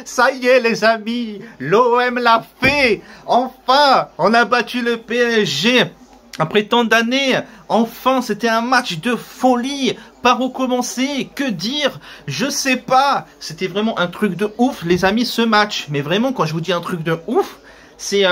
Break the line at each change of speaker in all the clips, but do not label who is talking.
Ça y est les amis, l'OM l'a fait. Enfin, on a battu le PSG. Après tant d'années, enfin c'était un match de folie. Par où commencer? Que dire? Je sais pas. C'était vraiment un truc de ouf les amis ce match. Mais vraiment quand je vous dis un truc de ouf, c'est...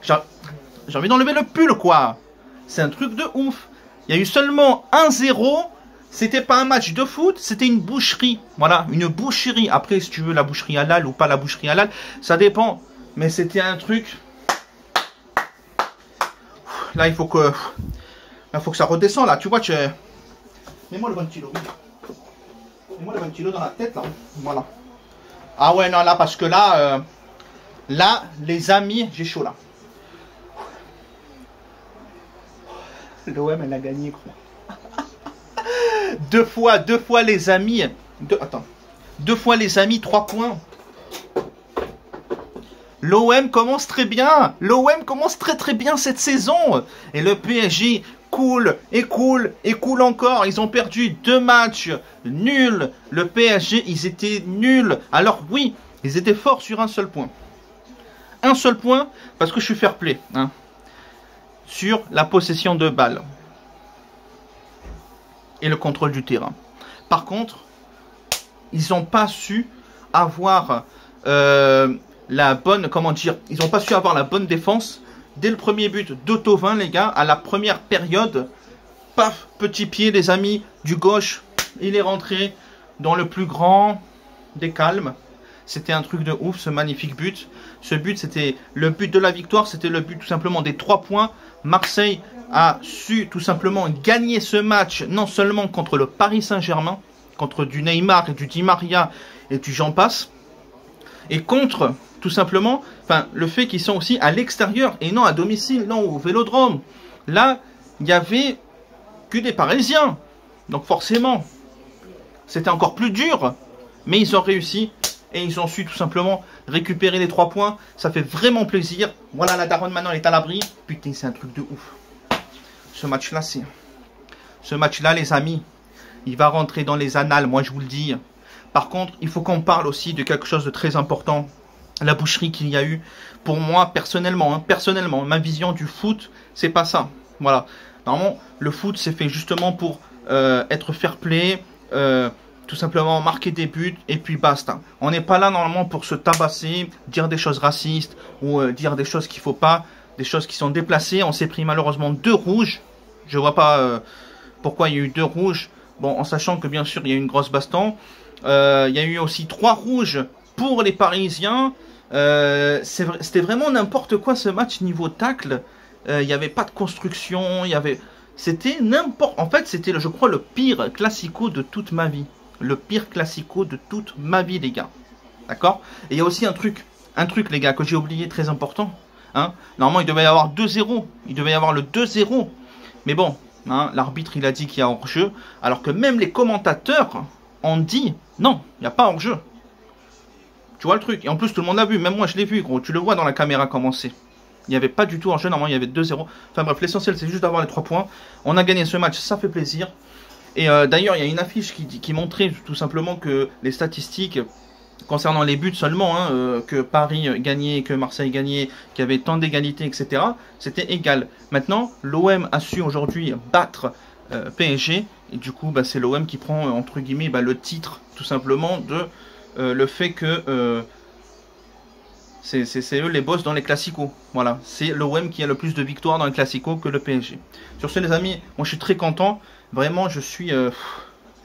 j'ai envie d'enlever le pull quoi. C'est un truc de ouf. Il y a eu seulement 1-0. C'était pas un match de foot, c'était une boucherie. Voilà, une boucherie. Après, si tu veux la boucherie halal ou pas la boucherie halal, ça dépend. Mais c'était un truc... Là, il faut que... Là, faut que ça redescende, là. Tu vois, mets-moi le ventilo. Mets-moi le ventilo dans la tête, là. Voilà. Ah ouais, non, là, parce que là... Là, les amis, j'ai chaud, là. L'OM, elle a gagné, quoi. Deux fois les amis. Deux fois les amis, 3 points. L'OM commence très bien. L'OM commence très bien cette saison. Et le PSG coule et coule et coule encore. Ils ont perdu 2 matchs nuls. Le PSG, ils étaient nuls. Alors oui, ils étaient forts sur un seul point. Un seul point, parce que je suis fair play. Hein, sur la possession de balles. Et le contrôle du terrain. Par contre, ils n'ont pas su avoir la bonne, comment dire, ils n'ont pas su avoir la bonne défense. Dès le premier but de Thauvin, les gars, à la première période, paf, petit pied, les amis, du gauche, il est rentré dans le plus grand des calmes. C'était un truc de ouf, ce magnifique but. Ce but, c'était le but de la victoire, c'était le but tout simplement des 3 points. Marseille a su tout simplement gagner ce match, non seulement contre le Paris Saint-Germain, contre du Neymar et du Di Maria et du j'en passe, et contre tout simplement le fait qu'ils sont aussi à l'extérieur et non à domicile, non au Vélodrome. Là, il n'y avait que des Parisiens. Donc forcément, c'était encore plus dur, mais ils ont réussi et ils ont su tout simplement récupérer les 3 points. Ça fait vraiment plaisir. Voilà, la daronne maintenant elle est à l'abri. Putain, c'est un truc de ouf. Ce match-là, les amis, il va rentrer dans les annales, moi je vous le dis. Par contre, il faut qu'on parle aussi de quelque chose de très important. La boucherie qu'il y a eu. Pour moi, personnellement, ma vision du foot, c'est pas ça. Voilà. Normalement, le foot, c'est fait justement pour être fair play, tout simplement marquer des buts, et puis basta. On n'est pas là normalement pour se tabasser, dire des choses racistes, ou dire des choses qu'il ne faut pas. Des choses qui sont déplacées. On s'est pris malheureusement 2 rouges. Je vois pas pourquoi il y a eu 2 rouges. Bon, en sachant que bien sûr il y a eu une grosse baston. Il y a eu aussi 3 rouges pour les Parisiens. C'était vraiment n'importe quoi ce match niveau tacle. Il n'y avait pas de construction. C'était n'importe... En fait, c'était, je crois, le pire classico de toute ma vie. Le pire classico de toute ma vie, les gars. D'accord? Et il y a aussi un truc, les gars, que j'ai oublié, très important. Hein, normalement, il devait y avoir 2-0. Il devait y avoir le 2-0. Mais bon, hein, l'arbitre, il a dit qu'il y a hors-jeu. Alors que même les commentateurs ont dit, non, il n'y a pas hors-jeu. Tu vois le truc. Et en plus, tout le monde l'a vu. Même moi, je l'ai vu, gros. Tu le vois dans la caméra commencer. Il n'y avait pas du tout hors-jeu. Normalement, il y avait 2-0. Enfin bref, l'essentiel, c'est juste d'avoir les 3 points. On a gagné ce match. Ça fait plaisir. Et d'ailleurs, il y a une affiche qui montrait tout simplement que les statistiques... concernant les buts seulement, hein, que Paris gagnait, que Marseille gagnait, qu'il y avait tant d'égalité, etc. C'était égal. Maintenant, l'OM a su aujourd'hui battre PSG. Et du coup, c'est l'OM qui prend, entre guillemets, le titre, tout simplement, de le fait que c'est eux les boss dans les classicos. Voilà, c'est l'OM qui a le plus de victoires dans les classicos que le PSG. Sur ce, les amis, moi je suis très content. Vraiment, je suis...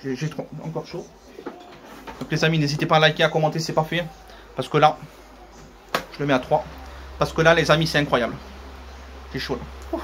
j'ai encore chaud. Donc les amis, n'hésitez pas à liker, à commenter, c'est parfait. Parce que là, je le mets à 3. Parce que là, les amis, c'est incroyable. J'ai chaud là. Ouf.